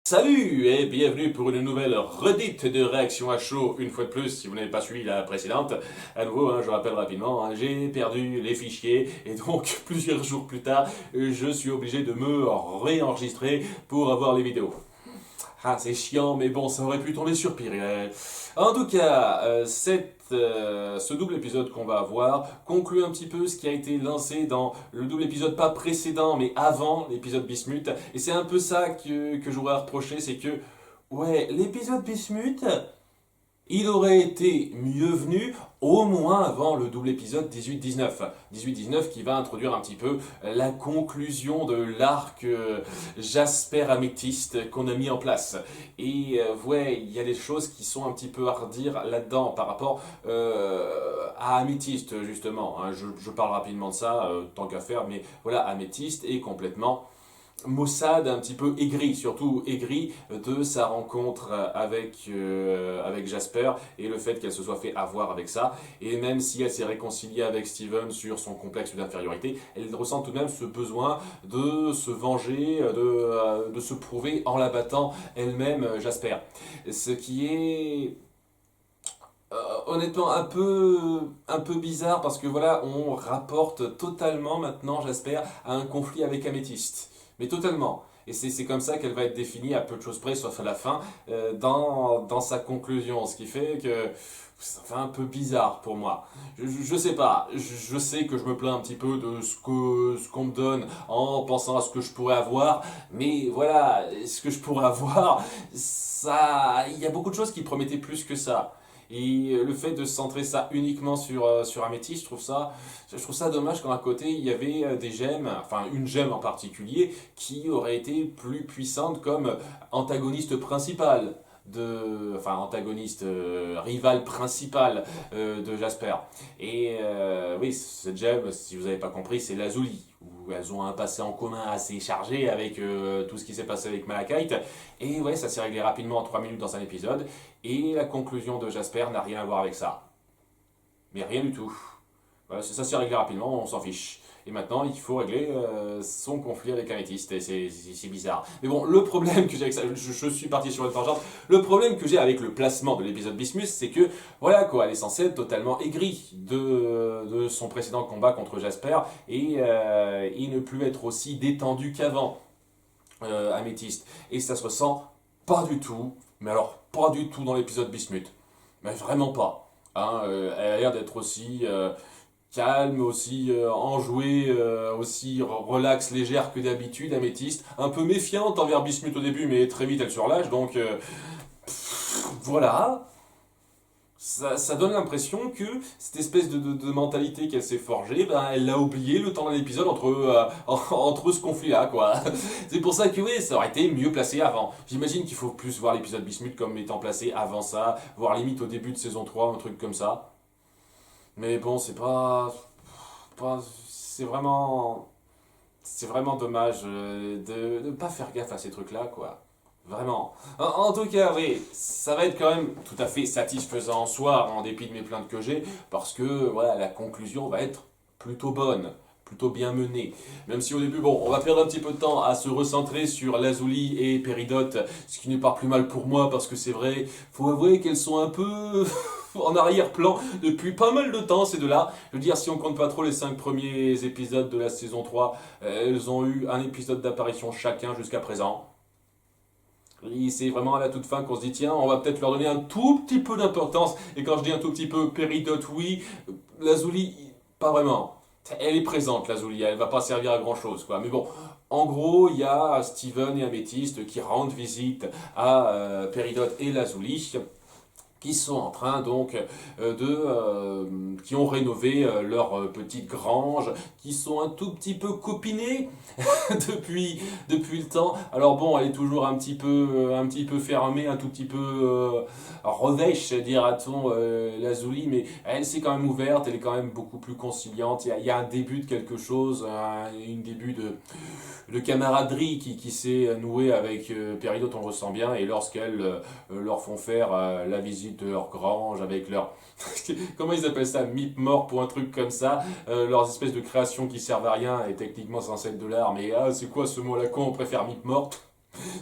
Salut et bienvenue pour une nouvelle redite de réaction à chaud, une fois de plus, si vous n'avez pas suivi la précédente. À nouveau, je rappelle rapidement, j'ai perdu les fichiers et donc plusieurs jours plus tard, je suis obligé de me réenregistrer pour avoir les vidéos. Ah, c'est chiant, mais bon, ça aurait pu tomber sur pire. En tout cas, ce double épisode qu'on va avoir conclut un petit peu ce qui a été lancé dans le double épisode, pas précédent, mais avant l'épisode Bismuth. Et c'est un peu ça que j'aurais à reprocher, c'est que, ouais, l'épisode Bismuth, il aurait été mieux venu au moins avant le double épisode 18-19. 18-19 qui va introduire un petit peu la conclusion de l'arc Jasper Améthyste qu'on a mis en place. Et ouais, il y a des choses qui sont un petit peu à redire là-dedans par rapport à Améthyste justement. Je parle rapidement de ça, tant qu'à faire, mais voilà, Améthyste est complètement Mossad un petit peu aigri, surtout aigri de sa rencontre avec Jasper et le fait qu'elle se soit fait avoir avec ça. Et même si elle s'est réconciliée avec Steven sur son complexe d'infériorité, elle ressent tout de même ce besoin de se venger, de se prouver en la battant elle-même Jasper. Ce qui est honnêtement un peu bizarre parce que voilà, on rapporte totalement maintenant Jasper à un conflit avec Améthyste. Mais totalement. Et c'est comme ça qu'elle va être définie à peu de choses près, sauf à la fin, dans sa conclusion. Ce qui fait que ça fait un peu bizarre pour moi. Je sais pas, je sais que je me plains un petit peu de ce qu'on me donne en pensant à ce que je pourrais avoir, mais voilà, ce que je pourrais avoir, ça, il y a beaucoup de choses qui promettaient plus que ça. Et le fait de centrer ça uniquement sur Améthyste, je trouve ça dommage quand à côté il y avait des gemmes, enfin une gemme en particulier, qui aurait été plus puissante comme antagoniste principal enfin antagoniste rival principal de Jasper. Et oui, cette gemme, si vous n'avez pas compris, c'est Lazuli, où elles ont un passé en commun assez chargé avec tout ce qui s'est passé avec Malachite. Et ouais, ça s'est réglé rapidement en 3 minutes dans un épisode. Et la conclusion de Jasper n'a rien à voir avec ça. Mais rien du tout. Voilà, ça s'est réglé rapidement, on s'en fiche. Et maintenant, il faut régler son conflit avec Améthyste. Et c'est bizarre. Mais bon, le problème que j'ai avec ça, je suis parti sur une tangente. Le problème que j'ai avec le placement de l'épisode Bismuth, c'est que, voilà quoi, elle est censée être totalement aigrie de son précédent combat contre Jasper et ne plus être aussi détendue qu'avant, Améthyste. Et ça se ressent pas du tout, mais alors pas du tout dans l'épisode Bismuth. Mais vraiment pas. Elle a l'air d'être aussi calme, aussi enjouée, aussi relax, légère que d'habitude, Améthyste. Un peu méfiante envers Bismuth au début, mais très vite elle surlâche. Donc voilà. Ça donne l'impression que cette espèce de mentalité qu'elle s'est forgée, ben, elle l'a oublié le temps d'un épisode entre ce conflit-là, quoi. C'est pour ça que oui, ça aurait été mieux placé avant. J'imagine qu'il faut plus voir l'épisode Bismuth comme étant placé avant ça, voire limite au début de saison 3, un truc comme ça. Mais bon, c'est vraiment dommage de ne pas faire gaffe à ces trucs-là, quoi. Vraiment. En tout cas, oui, ça va être quand même tout à fait satisfaisant en soi, en dépit de mes plaintes que j'ai, parce que voilà, la conclusion va être plutôt bonne, plutôt bien menée. Même si au début, bon, on va perdre un petit peu de temps à se recentrer sur Lazuli et Péridote, ce qui n'est pas plus mal pour moi, parce que c'est vrai, faut avouer qu'elles sont un peu en arrière-plan depuis pas mal de temps, ces deux-là. Je veux dire, si on compte pas trop les 5 premiers épisodes de la saison 3, elles ont eu un épisode d'apparition chacun jusqu'à présent. Et c'est vraiment à la toute fin qu'on se dit, tiens, on va peut-être leur donner un tout petit peu d'importance. Et quand je dis un tout petit peu, Péridote, oui, Lazuli, pas vraiment. Elle est présente, Lazuli, elle va pas servir à grand chose, quoi. Mais bon, en gros, il y a Steven et Améthyste qui rendent visite à Péridote et Lazuli, qui sont en train donc qui ont rénové leur petite grange, qui sont un tout petit peu copinés depuis le temps. Alors bon, elle est toujours un petit peu fermée, un tout petit peu revêche, dira-t-on, Lazuli, mais elle s'est quand même ouverte, elle est quand même beaucoup plus conciliante. Il y a un début de quelque chose, un début de camaraderie qui s'est nouée avec Péridote, on le ressent bien, et lorsqu'elles leur font faire la visite de leur grange avec leur... Comment ils appellent ça? Mythe mort pour un truc comme ça. Leurs espèces de créations qui servent à rien et techniquement censées être de l'art, mais c'est quoi ce mot-là con? On préfère mythe morte.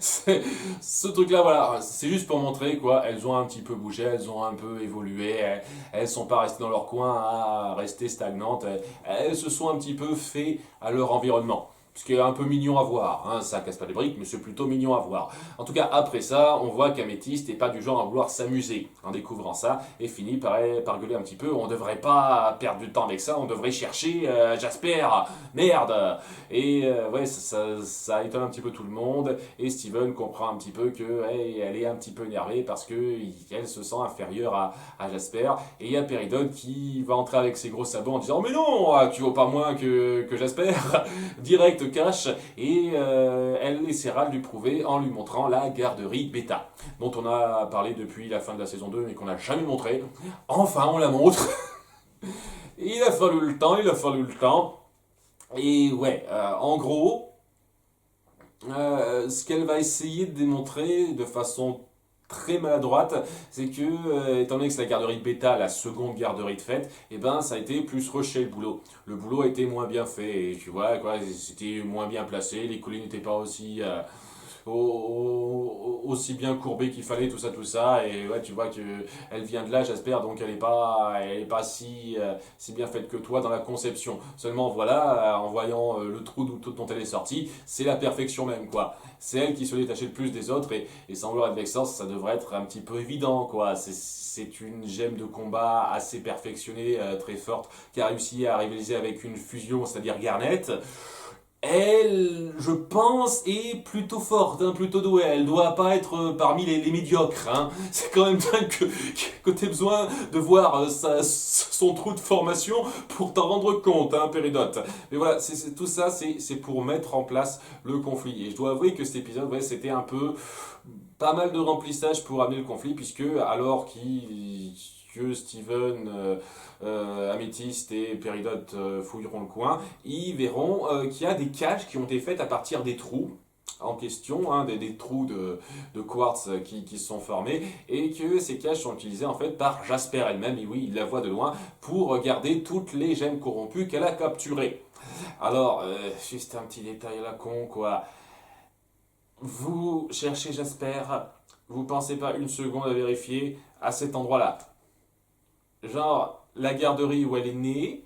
Ce truc-là, voilà, c'est juste pour montrer quoi, elles ont un petit peu bougé, elles ont un peu évolué, elles sont pas restées dans leur coin à rester stagnantes, elles se sont un petit peu fait à leur environnement. Ce qui est un peu mignon à voir, hein, ça casse pas les briques, mais c'est plutôt mignon à voir. En tout cas, après ça, on voit qu'Améthyste n'est pas du genre à vouloir s'amuser en découvrant ça, et finit par gueuler un petit peu, on devrait pas perdre du temps avec ça, on devrait chercher Jasper, merde. Et ouais, ça étonne un petit peu tout le monde. Et Steven comprend un petit peu que hey, elle est un petit peu énervée parce que elle se sent inférieure à Jasper. Et il y a Peridot qui va entrer avec ses gros sabots en disant mais non, tu vaux pas moins que Jasper. Direct cash. Et elle essaiera de lui prouver en lui montrant la garderie bêta dont on a parlé depuis la fin de la saison 2 mais qu'on n'a jamais montré. Enfin, on la montre. Il a fallu le temps, il a fallu le temps. Et ouais, en gros, ce qu'elle va essayer de démontrer de façon très maladroite, c'est que, étant donné que c'est la garderie bêta, la seconde garderie de fête, et ben ça a été plus rushé le boulot. Le boulot a été moins bien fait, et tu vois, quoi, c'était moins bien placé, les collines n'étaient pas aussi aussi bien courbée qu'il fallait, tout ça. Et ouais, tu vois que elle vient de là, j'espère, donc elle est pas si bien faite que toi dans la conception. Seulement, voilà, en voyant le trou dont elle est sortie, c'est la perfection même, quoi. C'est elle qui se détachait le plus des autres, et sans vouloir être vexant, ça devrait être un petit peu évident, quoi. C'est une gemme de combat assez perfectionnée, très forte, qui a réussi à rivaliser avec une fusion, c'est-à-dire Garnet. Elle, je pense, est plutôt forte, hein, plutôt douée. Elle doit pas être parmi les médiocres. Hein. C'est quand même dingue que tu aies besoin de voir son trou de formation pour t'en rendre compte, hein, Péridote. Mais voilà, tout ça, c'est pour mettre en place le conflit. Et je dois avouer que cet épisode, ouais, c'était un peu pas mal de remplissage pour amener le conflit, puisque alors que Steven, Améthyste et Peridot fouilleront le coin, ils verront qu'il y a des cages qui ont été faites à partir des trous en question, hein, des trous de quartz qui sont formés, et que ces cages sont utilisées en fait par Jasper elle-même, et oui, il la voit de loin, pour garder toutes les gemmes corrompues qu'elle a capturées. Alors, juste un petit détail à la con, quoi. Vous cherchez Jasper, vous pensez pas une seconde à vérifier à cet endroit-là. Genre, la garderie où elle est née,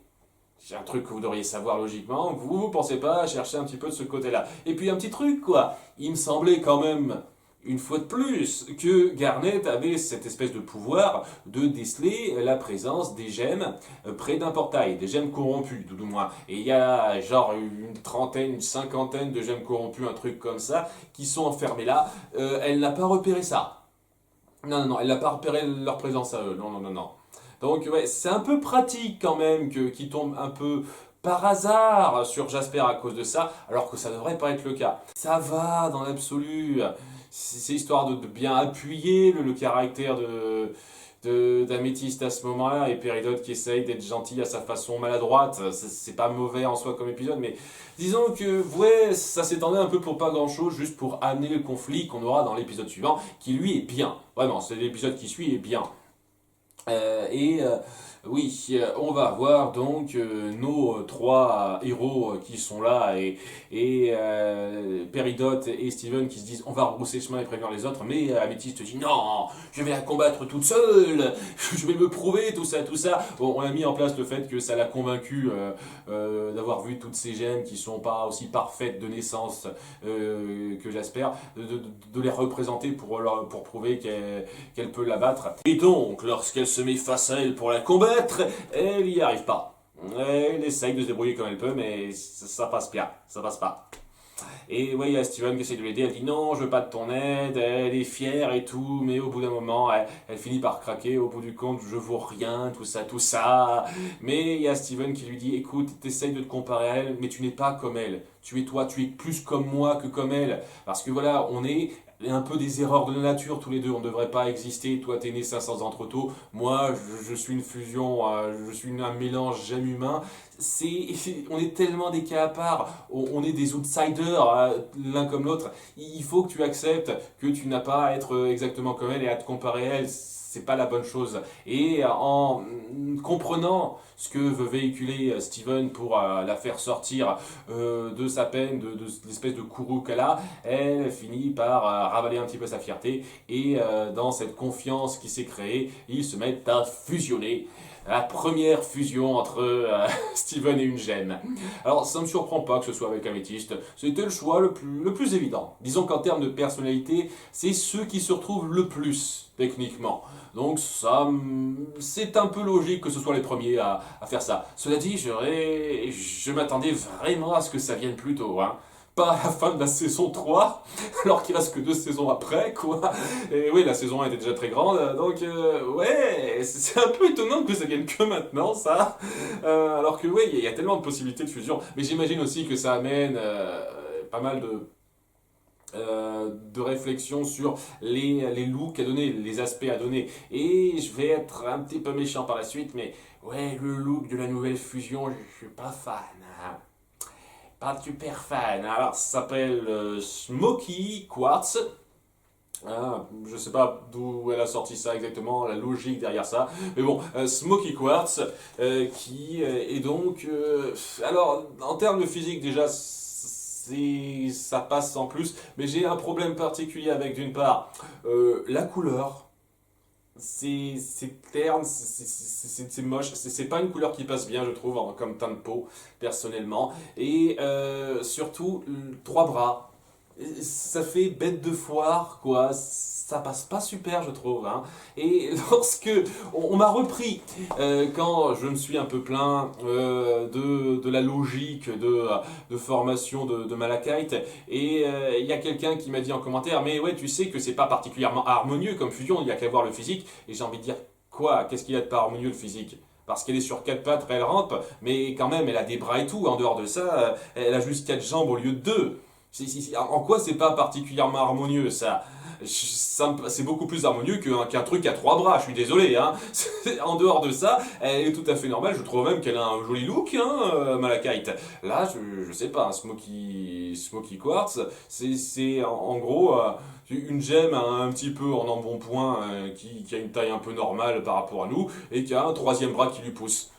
c'est un truc que vous devriez savoir logiquement, vous pensez pas à chercher un petit peu de ce côté-là. Et puis un petit truc, quoi, il me semblait quand même, une fois de plus, que Garnet avait cette espèce de pouvoir de déceler la présence des gemmes près d'un portail, des gemmes corrompues, tout du moins. Et il y a genre une trentaine, une cinquantaine de gemmes corrompues, un truc comme ça, qui sont enfermées là. Elle n'a pas repéré ça. Non, elle n'a pas repéré leur présence à eux. Non. Donc ouais, c'est un peu pratique quand même qu'il tombe un peu par hasard sur Jasper à cause de ça, alors que ça devrait pas être le cas. Ça va dans l'absolu. C'est histoire de bien appuyer le caractère d'Améthyste à ce moment-là, et Peridot qui essaye d'être gentil à sa façon maladroite. C'est pas mauvais en soi comme épisode, mais disons que ouais, ça s'étendait un peu pour pas grand-chose, juste pour amener le conflit qu'on aura dans l'épisode suivant, qui lui est bien. Vraiment, c'est l'épisode qui suit est bien. Oui, on va voir donc nos trois héros qui sont là et Peridot et Steven qui se disent on va rebrousser chemin et prévenir les autres, mais Améthyste dit non, je vais la combattre toute seule, je vais me prouver, tout ça. Bon, on a mis en place le fait que ça l'a convaincu d'avoir vu toutes ces gemmes qui sont pas aussi parfaites de naissance que Jasper, de les représenter pour prouver qu'elle peut la battre. Et donc, lorsqu'elle se met face à elle pour la combattre, elle n'y arrive pas. Elle essaye de se débrouiller comme elle peut, mais ça passe bien, ça passe pas. Et ouais, il y a Steven qui essaie de l'aider, elle dit non, je veux pas de ton aide, elle est fière et tout, mais au bout d'un moment, elle finit par craquer, au bout du compte, je vaux rien, tout ça. Mais il y a Steven qui lui dit, écoute, t'essayes de te comparer à elle, mais tu n'es pas comme elle. Tu es toi, tu es plus comme moi que comme elle. Parce que voilà, on est un peu des erreurs de la nature tous les deux, on ne devrait pas exister. Toi, t'es né 500 ans trop tôt, moi, je suis une fusion, je suis un mélange gemme humain. on est tellement des cas à part, on est des outsiders l'un comme l'autre. Il faut que tu acceptes que tu n'as pas à être exactement comme elle et à te comparer à elle. C'est pas la bonne chose. Et en comprenant ce que veut véhiculer Steven pour la faire sortir de sa peine, de l'espèce de courroux qu'elle a, elle finit par ravaler un petit peu sa fierté et dans cette confiance qui s'est créée, ils se mettent à fusionner. La première fusion entre Steven et une gemme. Alors ça ne me surprend pas que ce soit avec Améthyste, c'était le choix le plus évident. Disons qu'en termes de personnalité, c'est ceux qui se retrouvent le plus techniquement. Donc ça, c'est un peu logique que ce soit les premiers à faire ça. Cela dit, je m'attendais vraiment à ce que ça vienne plus tôt, hein. Pas à la fin de la saison 3, alors qu'il reste que 2 saisons après, quoi. Et oui, la saison 1 était déjà très grande, donc ouais, c'est un peu étonnant que ça vienne que maintenant, ça. Alors que oui, il y a tellement de possibilités de fusion. Mais j'imagine aussi que ça amène pas mal de réflexion sur les looks à donner, les aspects à donner. Et je vais être un petit peu méchant par la suite, mais ouais, le look de la nouvelle fusion, je suis pas fan, hein. Pas super fan. Alors, ça s'appelle Smoky Quartz. Je sais pas d'où elle a sorti ça exactement, la logique derrière ça. Mais bon, Smoky Quartz, qui est donc... alors, en termes de physique, déjà, ça passe sans plus. Mais j'ai un problème particulier avec, d'une part, la couleur. C'est terne, c'est moche, c'est pas une couleur qui passe bien, je trouve, comme teint de peau, personnellement. Et surtout, 3 bras. Ça fait bête de foire, quoi. Ça passe pas super, je trouve, hein. Et lorsque on m'a repris, quand je me suis un peu plaint de la logique de formation de Malachite, et il y a quelqu'un qui m'a dit en commentaire, mais ouais, tu sais que c'est pas particulièrement harmonieux comme fusion, il y a qu'à voir le physique. Et j'ai envie de dire, quoi? Qu'est-ce qu'il y a de pas harmonieux le physique? Parce qu'elle est sur 4 pattes, elle rampe, mais quand même, elle a des bras et tout. En dehors de ça, elle a juste 4 jambes au lieu de 2. En quoi c'est pas particulièrement harmonieux, ça? C'est beaucoup plus harmonieux qu'un truc à 3 bras, je suis désolé, hein. En dehors de ça, elle est tout à fait normale, je trouve même qu'elle a un joli look, hein, Malachite. Là, je sais pas, un Smoky Quartz, c'est en gros une gemme un petit peu en embonpoint qui a une taille un peu normale par rapport à nous et qui a un 3e bras qui lui pousse.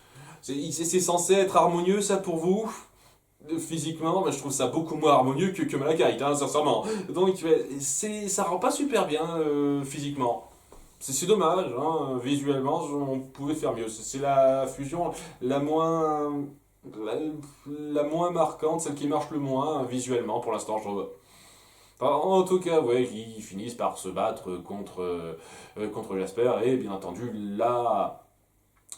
C'est censé être harmonieux, ça, pour vous? Physiquement, bah, je trouve ça beaucoup moins harmonieux que Malachite, hein, sincèrement. Donc, ça rend pas super bien physiquement. C'est dommage, hein, visuellement, on pouvait faire mieux. C'est la fusion la moins, la, la moins marquante, celle qui marche le moins visuellement pour l'instant, je trouve. Enfin, en tout cas, ouais, ils finissent par se battre contre Jasper et bien entendu, là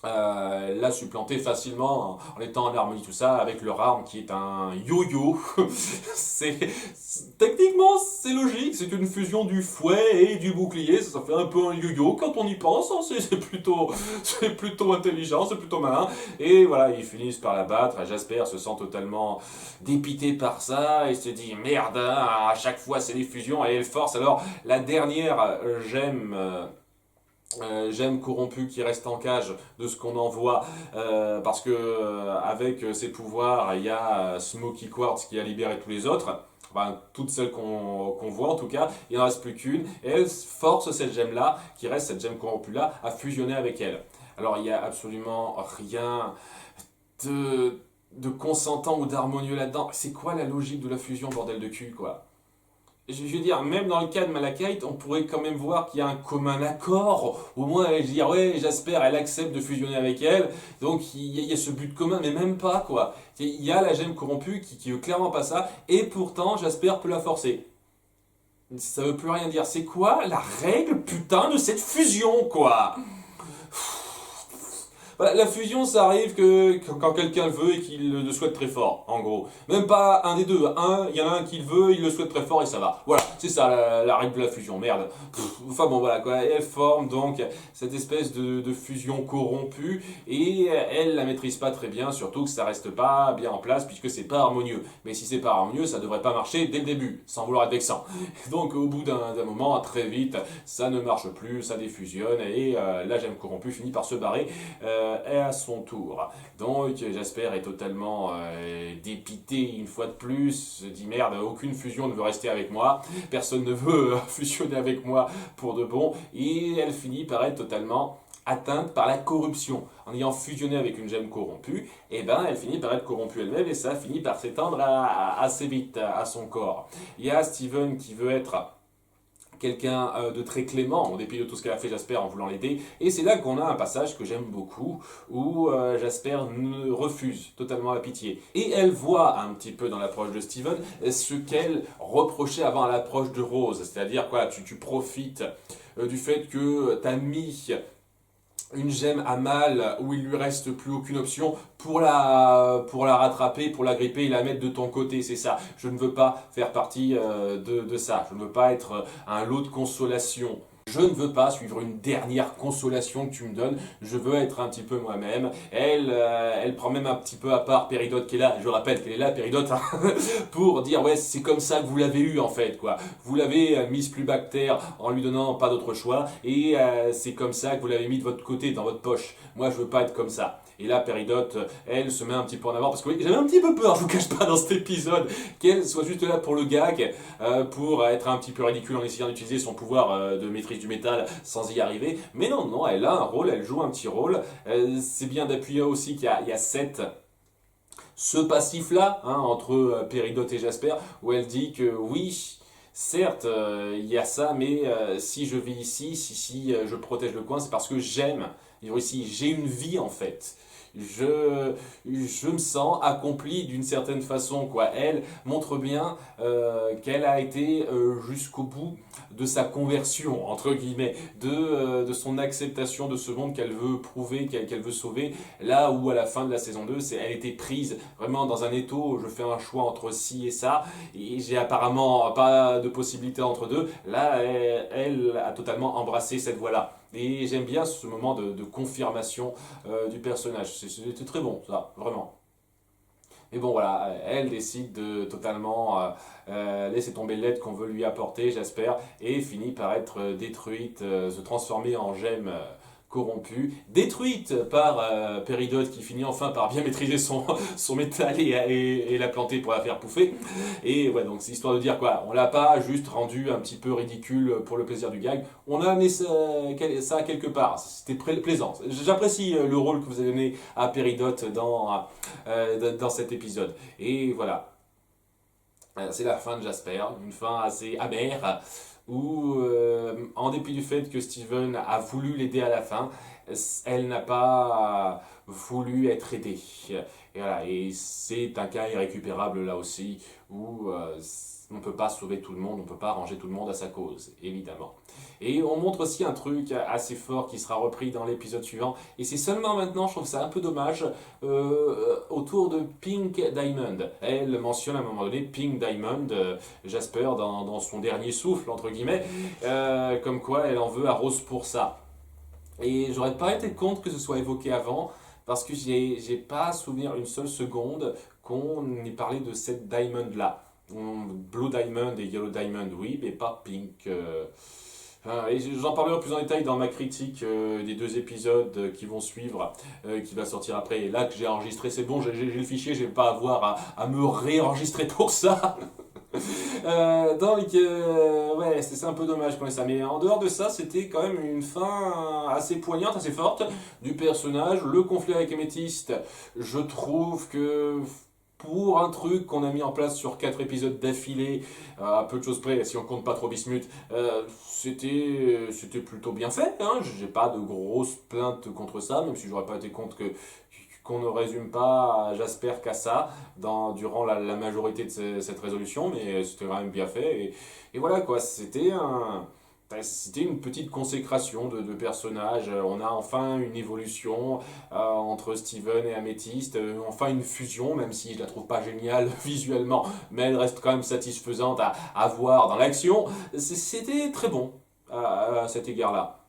l'a supplanté facilement en étant en harmonie tout ça avec leur arme qui est un yo-yo. Techniquement c'est logique, c'est une fusion du fouet et du bouclier, ça fait un peu un yo-yo quand on y pense, hein. C'est plutôt intelligent, c'est plutôt malin. Et voilà, ils finissent par la battre. Jasper se sent totalement dépité par ça et se dit merde, hein, à chaque fois c'est des fusions et elle force. Alors la dernière gemme corrompue qui reste en cage de ce qu'on en voit parce que avec ses pouvoirs il y a Smoky Quartz qui a libéré tous les autres, enfin toutes celles qu'on voit en tout cas, il n'en reste plus qu'une et elle force cette gemme là qui reste, cette gemme corrompue là, à fusionner avec elle. Alors il n'y a absolument rien de consentant ou d'harmonieux là-dedans. C'est quoi la logique de la fusion, bordel de cul, quoi? Je veux dire, même dans le cas de Malachite, on pourrait quand même voir qu'il y a un commun accord. Au moins, elle dire, ouais, Jasper, elle accepte de fusionner avec elle. Donc, il y a ce but commun, mais même pas, quoi. Il y a la gemme corrompue qui veut clairement pas ça, et pourtant, Jasper peut la forcer. Ça veut plus rien dire. C'est quoi la règle, putain, de cette fusion, quoi? Voilà, la fusion, ça arrive quand quelqu'un le veut et qu'il le souhaite très fort, en gros. Même pas un des deux. Il y en a un qui le veut, il le souhaite très fort et ça va. Voilà, c'est ça la règle de la fusion, merde. Enfin bon, voilà quoi. Elle forme donc cette espèce de fusion corrompue et elle la maîtrise pas très bien, surtout que ça reste pas bien en place puisque c'est pas harmonieux. Mais si c'est pas harmonieux, ça devrait pas marcher dès le début, sans vouloir être vexant. Donc au bout d'un moment, très vite, ça ne marche plus, ça défusionne et la gemme corrompue finit par se barrer est à son tour. Donc Jasper est totalement dépité une fois de plus, se dit merde, aucune fusion ne veut rester avec moi, personne ne veut fusionner avec moi pour de bon, et elle finit par être totalement atteinte par la corruption. En ayant fusionné avec une gemme corrompue, eh ben, elle finit par être corrompue elle-même et ça finit par s'étendre assez vite à son corps. Il y a Steven qui veut être quelqu'un de très clément, en dépit de tout ce qu'elle a fait Jasper en voulant l'aider. Et c'est là qu'on a un passage que j'aime beaucoup, où Jasper refuse totalement la pitié. Et elle voit un petit peu dans l'approche de Steven ce qu'elle reprochait avant à l'approche de Rose. C'est-à-dire, quoi, tu profites du fait que t'as mis une gemme à mal où il lui reste plus aucune option pour la rattraper, pour la gripper et la mettre de ton côté, c'est ça. Je ne veux pas faire partie de ça. Je ne veux pas être un lot de consolation. Je ne veux pas suivre une dernière consolation que tu me donnes, je veux être un petit peu moi-même. Elle prend même un petit peu à part Péridot qui est là, je rappelle qu'elle est là, Péridot, hein, pour dire ouais c'est comme ça que vous l'avez eu en fait, quoi. Vous l'avez mise plus bactère en lui donnant pas d'autre choix, et c'est comme ça que vous l'avez mis de votre côté, dans votre poche. Moi je veux pas être comme ça. Et là, Péridot, elle se met un petit peu en avant, parce que oui, j'avais un petit peu peur, je vous cache pas, dans cet épisode, qu'elle soit juste là pour le gag, pour être un petit peu ridicule en essayant d'utiliser son pouvoir de maîtrise du métal sans y arriver. Mais non, non, elle a un rôle, elle joue un petit rôle. C'est bien d'appuyer aussi qu'il y a ce passif-là, hein, entre Péridot et Jasper, où elle dit que oui, certes, il y a ça, mais si je vis ici, si je protège le coin, c'est parce que j'aime vivre ici. J'ai une vie en fait. Je me sens accompli d'une certaine façon, quoi. Elle montre bien qu'elle a été jusqu'au bout de sa conversion, entre guillemets, de son acceptation de ce monde qu'elle veut prouver, qu'elle veut sauver. Là où à la fin de la saison 2, elle était prise vraiment dans un étau, je fais un choix entre ci et ça, et j'ai apparemment pas de possibilité entre deux. Là, elle a totalement embrassé cette voie-là. Et j'aime bien ce moment de confirmation du personnage. C'était très bon, ça, vraiment. Mais bon, voilà, elle décide de totalement laisser tomber l'aide qu'on veut lui apporter, j'espère, et finit par être détruite, se transformer en gemme corrompue, détruite par Péridot qui finit enfin par bien maîtriser son métal et la planter pour la faire pouffer. Et ouais, donc c'est histoire de dire quoi, on l'a pas juste rendu un petit peu ridicule pour le plaisir du gag, on a amené ça quelque part, c'était plaisant. J'apprécie le rôle que vous avez donné à Péridot dans cet épisode. Et voilà, c'est la fin de Jasper, une fin assez amère, où, en dépit du fait que Steven a voulu l'aider à la fin, elle n'a pas voulu être aidée. Et voilà, et c'est un cas irrécupérable là aussi, où on ne peut pas sauver tout le monde, on ne peut pas arranger tout le monde à sa cause, évidemment. Et on montre aussi un truc assez fort qui sera repris dans l'épisode suivant, et c'est seulement maintenant, je trouve ça un peu dommage, autour de Pink Diamond. Elle mentionne à un moment donné Pink Diamond, Jasper, dans son dernier souffle, entre guillemets, comme quoi elle en veut à Rose pour ça. Et j'aurais pas été contre que ce soit évoqué avant, parce que j'ai pas à souvenir une seule seconde qu'on ait parlé de cette Diamond-là. Blue Diamond et Yellow Diamond, oui, mais pas Pink. Et j'en parlerai plus en détail dans ma critique des 2 épisodes qui vont suivre, qui va sortir après. Et là que j'ai enregistré, c'est bon, j'ai le fichier, je vais pas avoir à me réenregistrer pour ça. Ouais, c'est un peu dommage qu'on ait ça. Mais en dehors de ça, c'était quand même une fin assez poignante, assez forte du personnage. Le conflit avec Améthyste, je trouve que pour un truc qu'on a mis en place sur 4 épisodes d'affilée, à peu de choses près, si on compte pas trop Bismuth, c'était plutôt bien fait. Hein. J'ai pas de grosses plaintes contre ça, même si j'aurais pas été contre qu'on ne résume pas Jasper qu'à ça durant la majorité de cette résolution, mais c'était quand même bien fait. Et voilà quoi, c'était une petite consécration de personnages. On a enfin une évolution entre Steven et Améthyste, enfin une fusion, même si je la trouve pas géniale visuellement, mais elle reste quand même satisfaisante à voir dans l'action. C'était très bon à cet égard-là.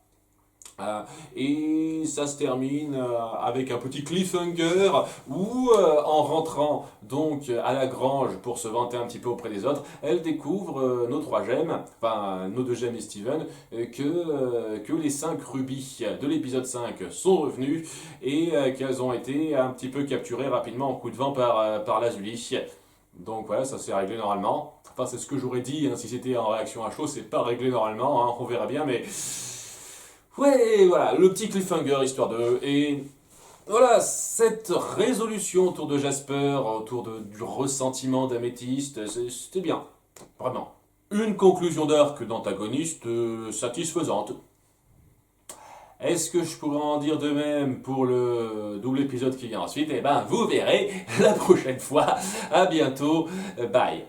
Euh, et ça se termine avec un petit cliffhanger où, en rentrant donc à la grange pour se vanter un petit peu auprès des autres, elle découvre nos trois gemmes, enfin nos deux gemmes et Steven, que les 5 rubis de l'épisode 5 sont revenus et qu'elles ont été un petit peu capturées rapidement en coup de vent par Lazuli. Donc voilà, ça s'est réglé normalement. Enfin, c'est ce que j'aurais dit, hein, si c'était en réaction à chaud, c'est pas réglé normalement, hein, on verra bien, mais ouais, voilà, le petit cliffhanger, histoire de... Et voilà, cette résolution autour de Jasper, autour du ressentiment d'Améthyste, c'était bien, vraiment. Une conclusion d'arc d'antagoniste satisfaisante. Est-ce que je pourrais en dire de même pour le double épisode qui vient ensuite? Eh ben, vous verrez la prochaine fois. À bientôt. Bye.